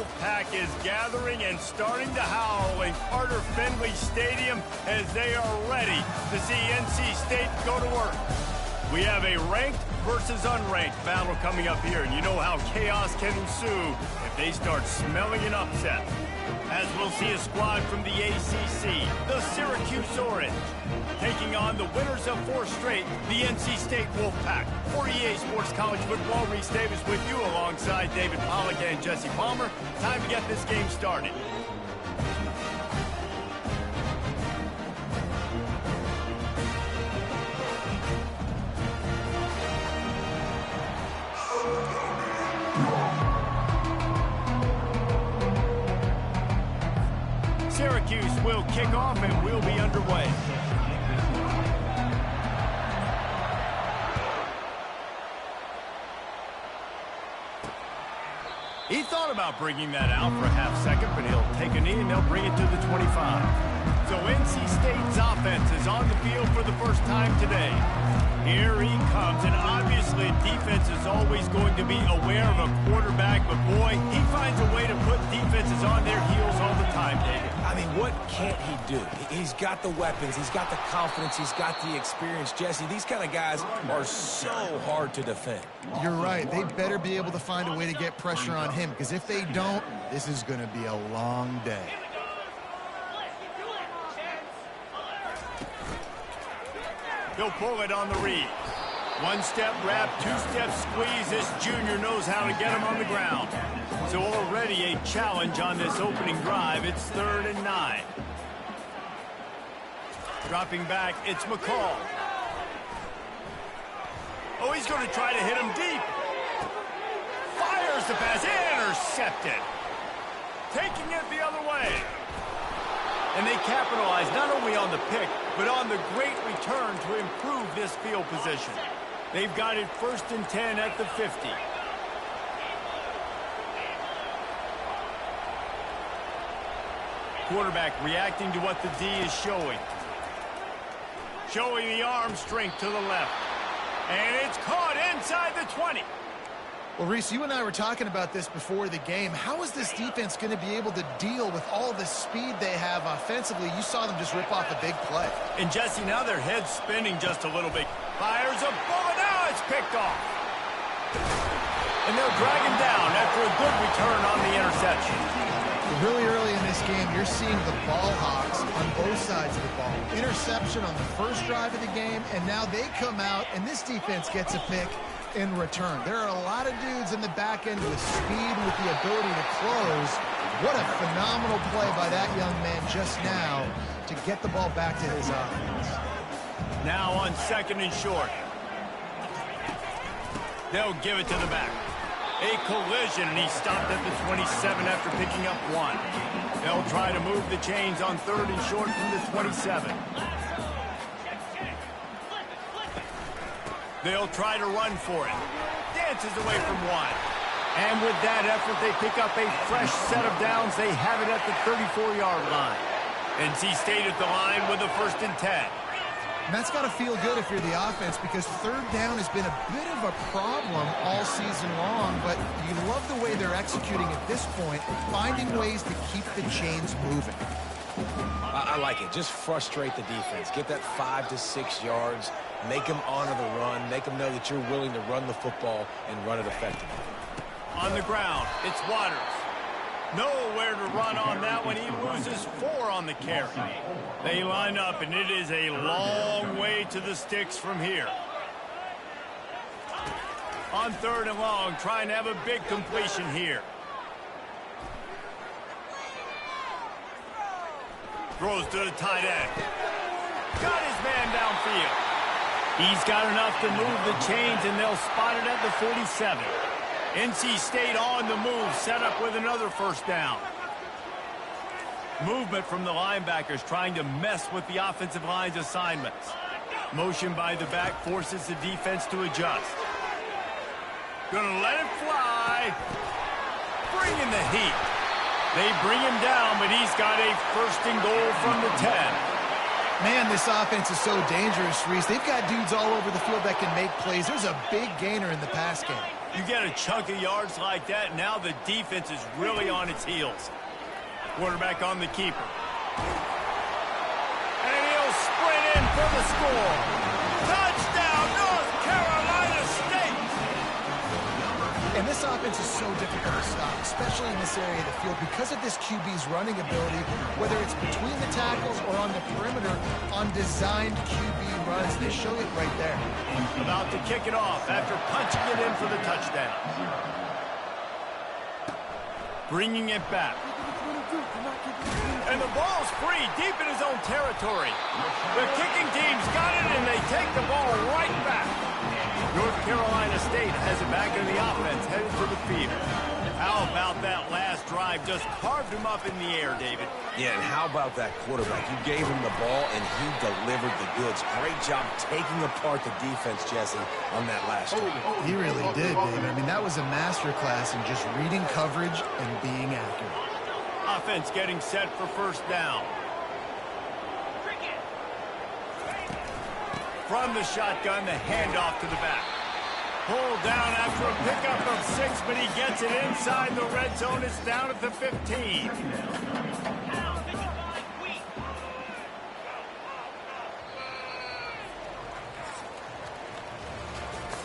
Wolfpack is gathering and starting to howl in Carter Finley Stadium as they are ready to see NC State go to work. We have a ranked versus unranked battle coming up here, and you know how chaos can ensue if they start smelling an upset. As we'll see a squad from the ACC, the Syracuse Orange, taking on the winners of 4 straight, the NC State Wolfpack. For EA Sports College Football, Reese Davis with you alongside David Pollack and Jesse Palmer. Time to get this game started. Syracuse will kick off and we'll be underway. He thought about bringing that out for a half second, but he'll take a knee and they'll bring it to the 25. So NC State's offense is on the field for the first time today. Here he comes, and obviously defense is always going to be aware of a quarterback, but boy, he finds a way to put defenses on their heels all the time, David. I mean, what can't he do? He's got the weapons, he's got the confidence, he's got the experience. Jesse, these kind of guys are so hard to defend. You're right. They better be able to find a way to get pressure on him, because if they don't, this is going to be a long day. He'll pull it on the read. 1-step wrap, 2-step squeeze. This junior knows how to get him on the ground. So already a challenge on this opening drive. It's 3rd and 9. Dropping back, it's McCall. Oh, he's going to try to hit him deep. Fires the pass, intercepted. Taking it the other way. And they capitalize not only on the pick, but on the great return to improve this field position. They've got it 1st and 10 at the 50. Quarterback reacting to what the D is showing. Showing the arm strength to the left. And it's caught inside the 20. Well, Reese, you and I were talking about this before the game. How is this defense going to be able to deal with all the speed they have offensively? You saw them just rip off a big play. And Jesse, now their head's spinning just a little bit. Fires a bullet, now it's picked off. And they'll drag him down after a good return on the interception. Really early in this game, you're seeing the ball hawks on both sides of the ball. Interception on the first drive of the game, and now they come out, and this defense gets a pick in return. There are a lot of dudes in the back end with speed, with the ability to close. What a phenomenal play by that young man just now to get the ball back to his offense. Now on 2nd and short. They'll give it to the back. A collision, and he stopped at the 27 after picking up 1. They'll try to move the chains on 3rd and short from the 27. They'll try to run for it. Dances away from 1. And with that effort, they pick up a fresh set of downs. They have it at the 34-yard line. NC State at the line with a 1st and 10. And that's got to feel good if you're the offense, because 3rd down has been a bit of a problem all season long, but you love the way they're executing at this point, finding ways to keep the chains moving. I like it. Just frustrate the defense. Get that 5 to 6 yards. Make them honor the run. Make them know that you're willing to run the football and run it effectively. On the ground, it's Waters. Nowhere to run on that one. He loses 4 on the carry. They line up, and it is a long way to the sticks from here. On 3rd and long, trying to have a big completion here. Throws to the tight end. Got his man downfield. He's got enough to move the chains, and they'll spot it at the 47. NC State on the move, set up with another 1st down. Movement from the linebackers trying to mess with the offensive line's assignments. Motion by the back forces the defense to adjust. Gonna let it fly. Bringing the heat. They bring him down, but he's got a 1st and goal from the 10. Man, this offense is so dangerous, Reese. They've got dudes all over the field that can make plays. There's a big gainer in the pass game. You get a chunk of yards like that, now the defense is really on its heels. Quarterback on the keeper. And he'll sprint in for the score. Touchdown, North Carolina State! And this offense is so difficult to stop, especially in this area of the field, because of this QB's running ability, whether it's between the tackles or on the perimeter on designed QB runs. They show it right there. About to kick it off after punching it in for the touchdown. Bringing it back. And the ball's free deep in his own territory. The kicking team's got it, and they take the ball right back. North Carolina State has it back in the offense, headed to the field. How about that last drive? Just carved him up in the air, David. Yeah, and how about that quarterback? You gave him the ball, and he delivered the goods. Great job taking apart the defense, Jesse, on that last drive. He really did, David. I mean, that was a masterclass in just reading coverage and being accurate. Offense getting set for first down. From the shotgun, the handoff to the back. Pulled down after a pickup of 6, but he gets it inside the red zone. It's down at the 15.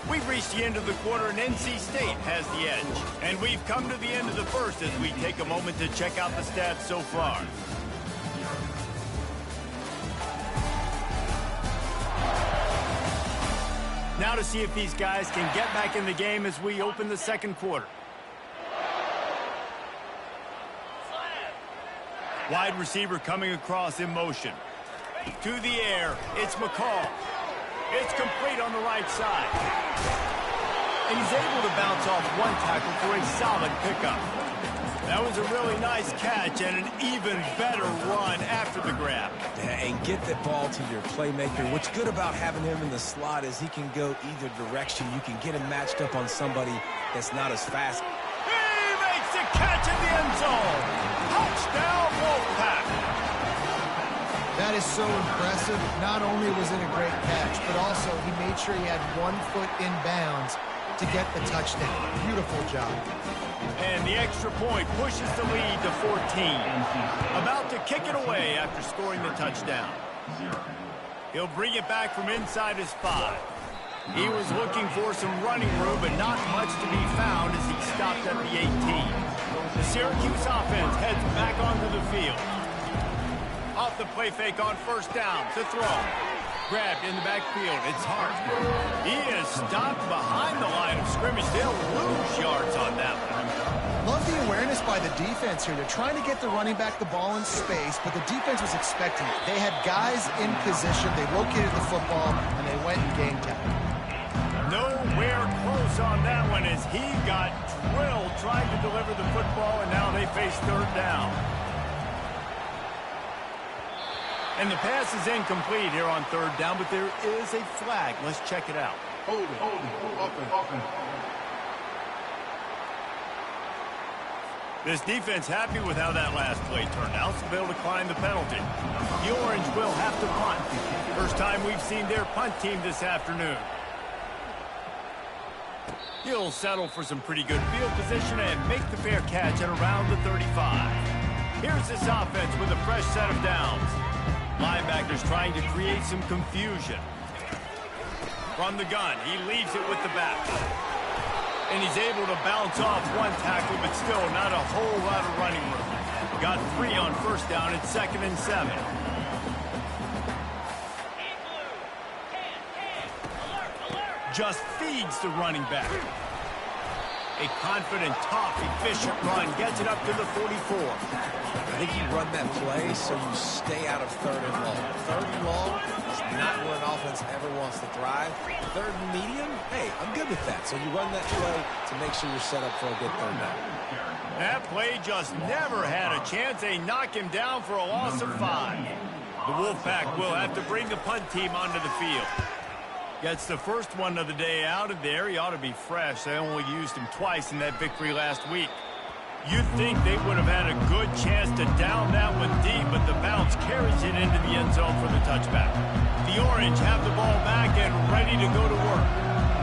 We've reached the end of the quarter, and NC State has the edge. And we've come to the end of the first as we take a moment to check out the stats so far. Now to see if these guys can get back in the game as we open the second quarter. Wide receiver coming across in motion. To the air, it's McCall. It's complete on the right side. And he's able to bounce off one tackle for a solid pickup. That was a really nice catch and an even better run after the grab. Yeah, and get the ball to your playmaker. What's good about having him in the slot is he can go either direction. You can get him matched up on somebody that's not as fast. He makes the catch in the end zone. Touchdown, Wolfpack. That is so impressive. Not only was it a great catch, but also he made sure he had 1 foot in bounds to get the touchdown. Beautiful job. And the extra point pushes the lead to 14. About to kick it away after scoring the touchdown. He'll bring it back from inside his 5. He was looking for some running room, but not much to be found as he stopped at the 18. The Syracuse offense heads back onto the field. Off the play fake on first down to throw. Grabbed in the backfield. It's Hart. He is stopped behind the line of scrimmage. They'll lose yards on that one. Love the awareness by the defense here. They're trying to get the running back the ball in space, but the defense was expecting it. They had guys in position. They located the football, and they went and game time. Nowhere close on that one as he got drilled trying to deliver the football, and now they face third down. And the pass is incomplete here on third down, but there is a flag. Let's check it out. Hold it. This defense happy with how that last play turned out, so they'll decline the penalty. The Orange will have to punt. First time we've seen their punt team this afternoon. He'll settle for some pretty good field position and make the fair catch at around the 35. Here's this offense with a fresh set of downs. Linebackers trying to create some confusion. From the gun, he leaves it with the back. And he's able to bounce off one tackle, but still not a whole lot of running room. Got 3 on first down at 2nd and 7. Just feeds the running back. A confident, tough, efficient run gets it up to the 44. I think you run that play so you stay out of 3rd and long. 3rd and long is not where an offense ever wants to thrive. 3rd and medium, hey, I'm good with that. So you run that play to make sure you're set up for a good 3rd down. That play just never had a chance. They knock him down for a loss of 5. The Wolfpack will have to bring the punt team onto the field. Gets the first one of the day out of there. He ought to be fresh. They only used him twice in that victory last week. You'd think they would have had a good chance to down that one deep, but the bounce carries it into the end zone for the touchback. The Orange have the ball back and ready to go to work.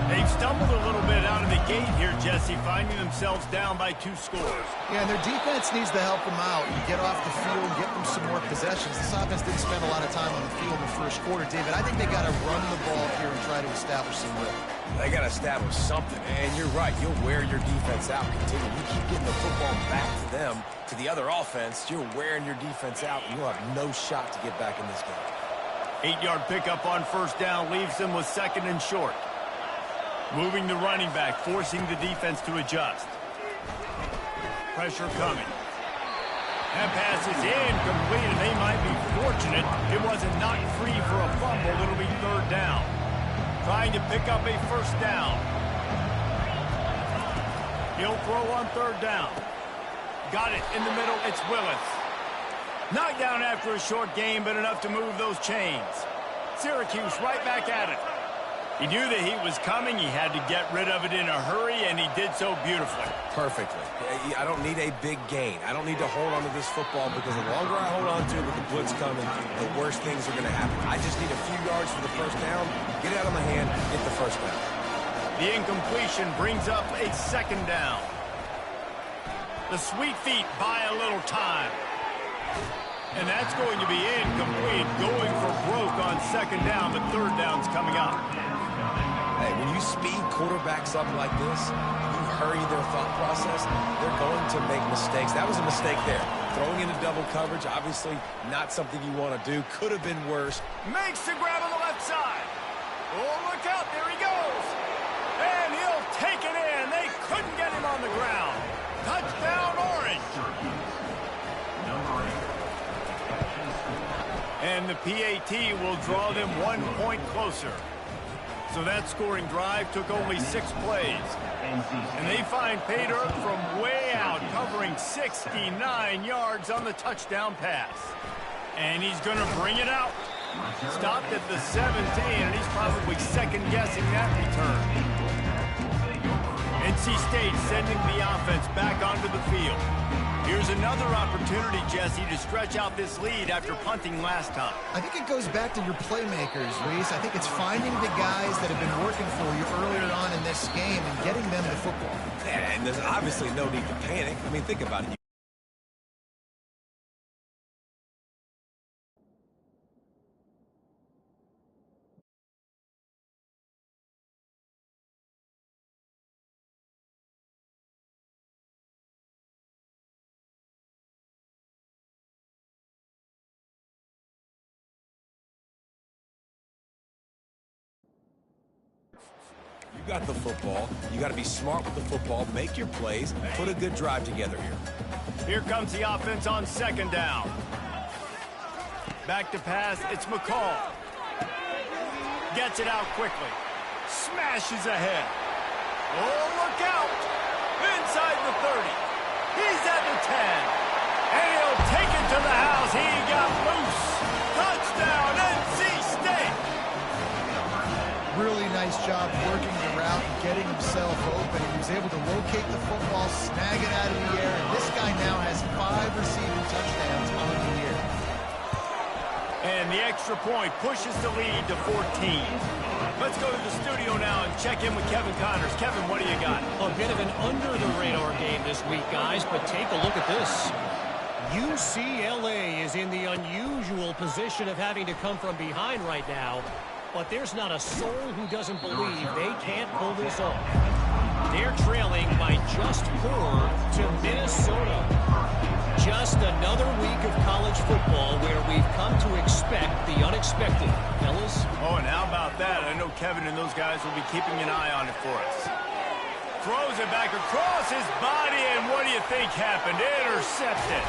They've stumbled a little bit out of the gate here, Jesse, finding themselves down by 2 scores. Yeah, and their defense needs to help them out and get off the field and get them some more possessions. This offense didn't spend a lot of time on the field in the first quarter, David. I think they got to run the ball here and try to establish some rhythm. They got to establish something, and you're right. You'll wear your defense out. Continue. You keep getting the football back to them, to the other offense. You're wearing your defense out, and you'll have no shot to get back in this game. 8-yard pickup on first down leaves them with 2nd and short. Moving the running back, forcing the defense to adjust. Pressure coming. That pass is incomplete, and they might be fortunate it wasn't knocked free for a fumble. It'll be 3rd down. Trying to pick up a first down. He'll throw on 3rd down. Got it in the middle. It's Willis. Knocked down after a short game, but enough to move those chains. Syracuse right back at it. He knew that he was coming. He had to get rid of it in a hurry, and he did so beautifully. Perfectly. I don't need a big gain. I don't need to hold on to this football because the longer I hold on to it with the blitz coming, the worse things are going to happen. I just need a few yards for the first down, get it out of my hand, get the first down. The incompletion brings up a 2nd down. The sweet feet buy a little time. And that's going to be incomplete, going for broke on 2nd down, but 3rd down's coming up. Hey, when you speed quarterbacks up like this, you hurry their thought process, they're going to make mistakes. That was a mistake there. Throwing into double coverage, obviously not something you want to do. Could have been worse. Makes the grab on the left side. Oh, look out. There he goes. And he'll take it in. They couldn't get him on the ground. Touchdown, Orange. And the PAT will draw them 1 point closer. So that scoring drive took only 6 plays. And they find pay dirt from way out, covering 69 yards on the touchdown pass. And he's going to bring it out. Stopped at the 17, and he's probably second-guessing that return. NC State sending the offense back onto the field. Here's another opportunity, Jesse, to stretch out this lead after punting last time. I think it goes back to your playmakers, Reese. I think it's finding the guys that have been working for you earlier on in this game and getting them the football. And there's obviously no need to panic. I mean, think about it. You got the football. You got to be smart with the football, make your plays, put a good drive together here. Here comes the offense on 2nd down. Back to pass, it's McCall. Gets it out quickly. Smashes ahead. Oh, look out! Inside the 30. He's at the 10. And he'll take it to the house. He got loose. Touchdown, NC State! Really nice job working the route and getting himself open. He was able to locate the football, snag it out of the air, and this guy now has 5 receiving touchdowns on the year. And the extra point pushes the lead to 14. Let's go to the studio now and check in with Kevin Connors. Kevin, what do you got? A bit of an under-the-radar game this week, guys, but take a look at this. UCLA is in the unusual position of having to come from behind right now. But there's not a soul who doesn't believe they can't pull this off. They're trailing by just 4 to Minnesota. Just another week of college football where we've come to expect the unexpected. Fellas? Oh, and how about that? I know Kevin and those guys will be keeping an eye on it for us. Throws it back across his body, and what do you think happened? Intercepted.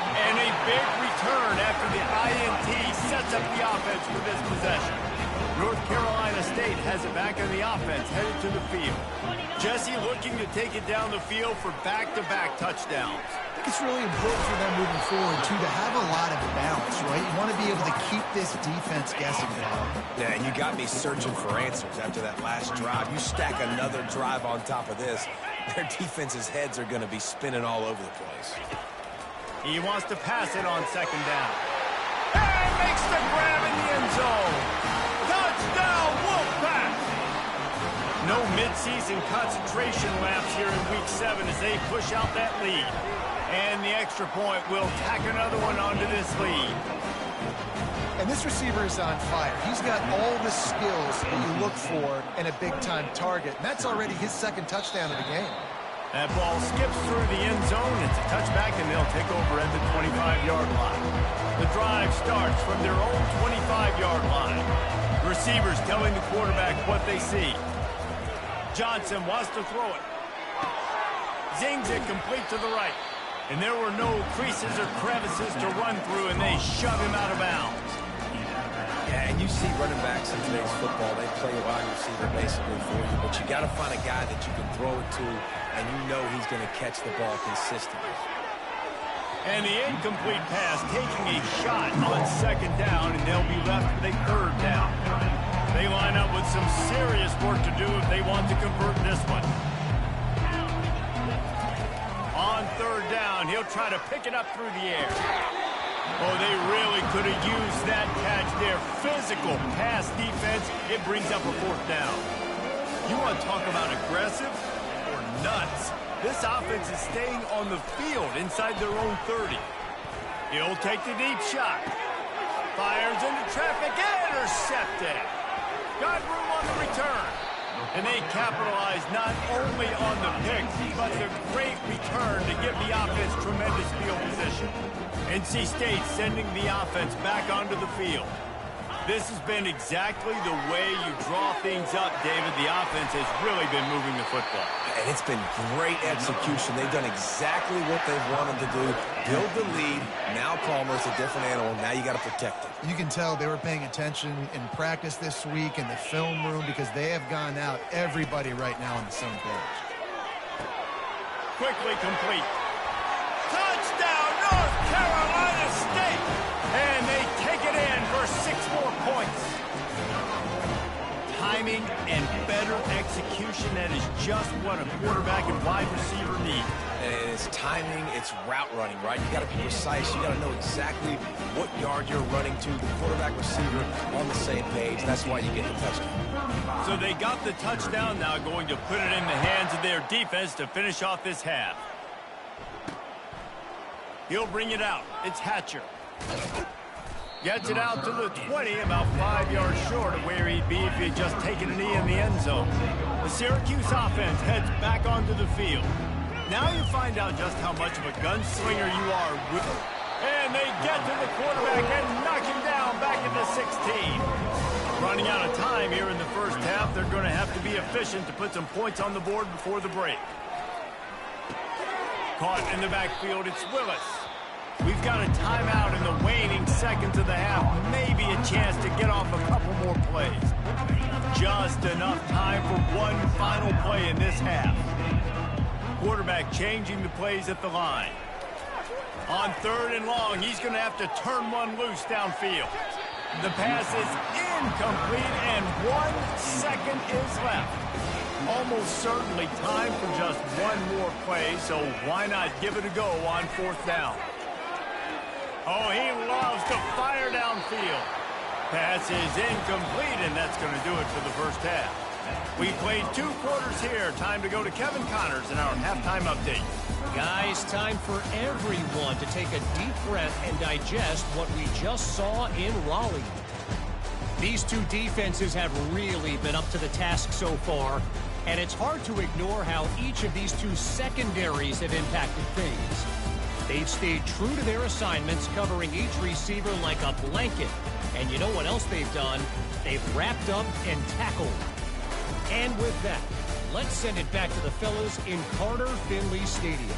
And a big return after the INT sets up the offense for this possession. North Carolina State has it back on the offense, headed to the field. Jesse looking to take it down the field for back-to-back touchdowns. I think it's really important for them moving forward, too, to have a lot of balance, right? You want to be able to keep this defense guessing. Yeah, and you got me searching for answers after that last drive. You stack another drive on top of this, their defense's heads are going to be spinning all over the place. He wants to pass it on 2nd down. And makes the grab in the end zone. Touchdown, Wolfpack! No mid-season concentration laps here in Week 7 as they push out that lead. And the extra point will tack another one onto this lead. And this receiver is on fire. He's got all the skills that you look for in a big-time target. And that's already his second touchdown of the game. That ball skips through the end zone. It's a touchback, and they'll take over at the 25-yard line. The drive starts from their own 25-yard line. Receivers telling the quarterback what they see. Johnson wants to throw it. Zings it complete to the right. And there were no creases or crevices to run through, and they shove him out of bounds. Yeah, and you see running backs in today's football, they play a wide receiver basically for you, but you got to find a guy that you can throw it to, and you know he's going to catch the ball consistently. And the incomplete pass taking a shot on second down, and they'll be left with a third down. They line up with some serious work to do if they want to convert this one. On third down, he'll try to pick it up through the air. Oh, they really could have used that catch there. Physical pass defense, it brings up a fourth down. You want to talk about aggressive or nuts? This offense is staying on the field inside their own 30. He'll take the deep shot. Fires into traffic, intercepted. Got room on the return. And they capitalize not only on the pick, but the great return to give the offense tremendous field position. NC State sending the offense back onto the field. This has been exactly the way you draw things up, David. The offense has really been moving the football. And it's been great execution. They've done exactly what they've wanted to do. Build the lead. Now Palmer's a different animal. Now you got to protect it. You can tell they were paying attention in practice this week in the film room because they have gone out everybody right now on the same page. Quickly complete. Touchdown, North Carolina State! And they take it in for 6 more points. Timing and better execution, that is just what a quarterback and wide receiver need. And it's timing, it's route running, right? You got to be precise. You got to know exactly what yard you're running to. The quarterback receiver on the same page. That's why you get the touchdown. So they got the touchdown, now going to put it in the hands of their defense to finish off this half. He'll bring it out. It's Hatcher. Gets it out to the 20, about 5 yards short of where he'd be if he had just taken a knee in the end zone. The Syracuse offense heads back onto the field. Now you find out just how much of a gunslinger you are. And they get to the quarterback and knock him down back at the 16. Running out of time here in the first half, they're going to have to be efficient to put some points on the board before the break. Caught in the backfield, it's Willis. We've got a timeout in the waning seconds of the half. Maybe a chance to get off a couple more plays. Just enough time for one final play in this half. Quarterback changing the plays at the line. On third and long, he's going to have to turn one loose downfield. The pass is incomplete, and 1 second is left. Almost certainly time for just one more play, so why not give it a go on fourth down? Oh, he loves to fire downfield. Pass is incomplete, and that's going to do it for the first half. We played 2 quarters here. Time to go to Kevin Connors in our halftime update. Guys, time for everyone to take a deep breath and digest what we just saw in Raleigh. These 2 defenses have really been up to the task so far, and it's hard to ignore how each of these 2 secondaries have impacted things. They've stayed true to their assignments, covering each receiver like a blanket. And you know what else they've done? They've wrapped up and tackled. And with that, let's send it back to the fellas in Carter Finley Stadium.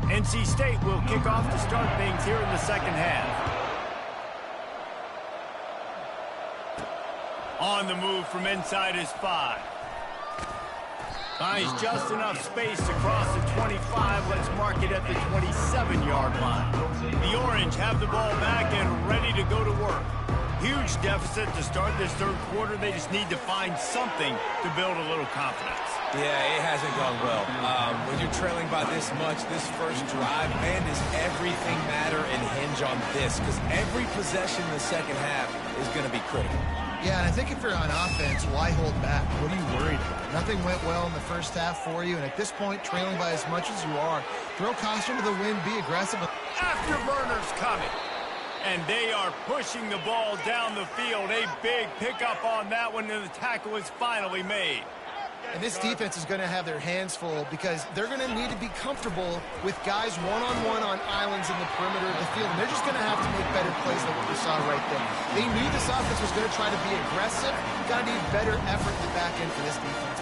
NC State will kick off to start things here in the second half. On the move from inside his 5. Finds just enough space to cross the 25. Let's mark it at the 27-yard line. The Orange have the ball back and ready to go to work. huge deficit to start this third quarter. They just need to find something to build a little confidence. Yeah, it hasn't gone well. When you're trailing by this much, this first drive, man, does everything matter and hinge on this? Because every possession in the second half is going to be critical. Yeah, and I think if you're on offense, why hold back? What are you worried about? Nothing went well in the first half for you, and at this point, trailing by as much as you are, throw caution to the wind, be aggressive. Afterburner's coming. And they are pushing the ball down the field. A big pickup on that one, and the tackle is finally made. And this defense is going to have their hands full because they're going to need to be comfortable with guys one-on-one on islands in the perimeter of the field. And they're just going to have to make better plays than what we saw right there. They knew this offense was going to try to be aggressive. Got to need better effort in the back end for this defense.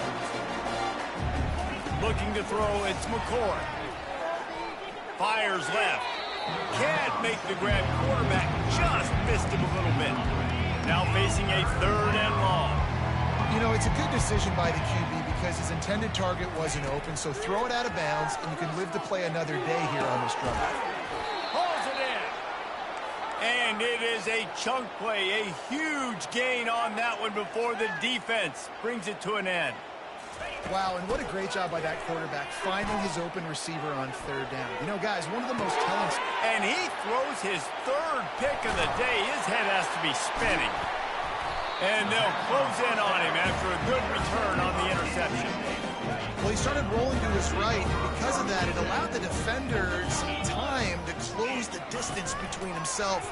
Looking to throw, it's McCoy. Fires left. Can't make the grab. Quarterback just missed him a little bit. Now facing a 3rd and long. You know, it's a good decision by the QB because his intended target wasn't open, so throw it out of bounds, and you can live to play another day here on this drive. Pulls it in. And it is a chunk play, a huge gain on that one before the defense brings it to an end. Wow, and what a great job by that quarterback, finding his open receiver on 3rd down. You know, guys, one of the most telling... And he throws his 3rd pick of the day. His head has to be spinning. And they'll close in on him after a good return on the interception. Well, he started rolling to his right, and because of that, it allowed the defender some time to close the distance between himself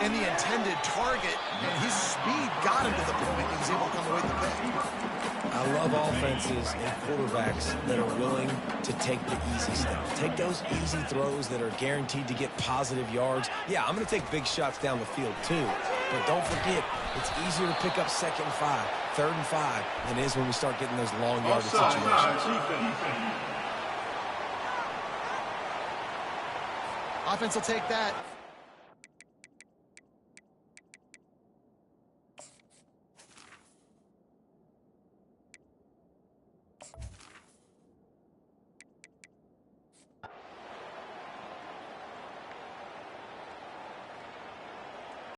and the intended target, and his speed got him to the point he was able to come away with the pick. I love offenses and quarterbacks that are willing to take the easy steps. Take those easy throws that are guaranteed to get positive yards. Yeah, I'm going to take big shots down the field too. But don't forget, it's easier to pick up 2nd and 5, 3rd and 5 than it is when we start getting those long yardage situations. Offense will take that.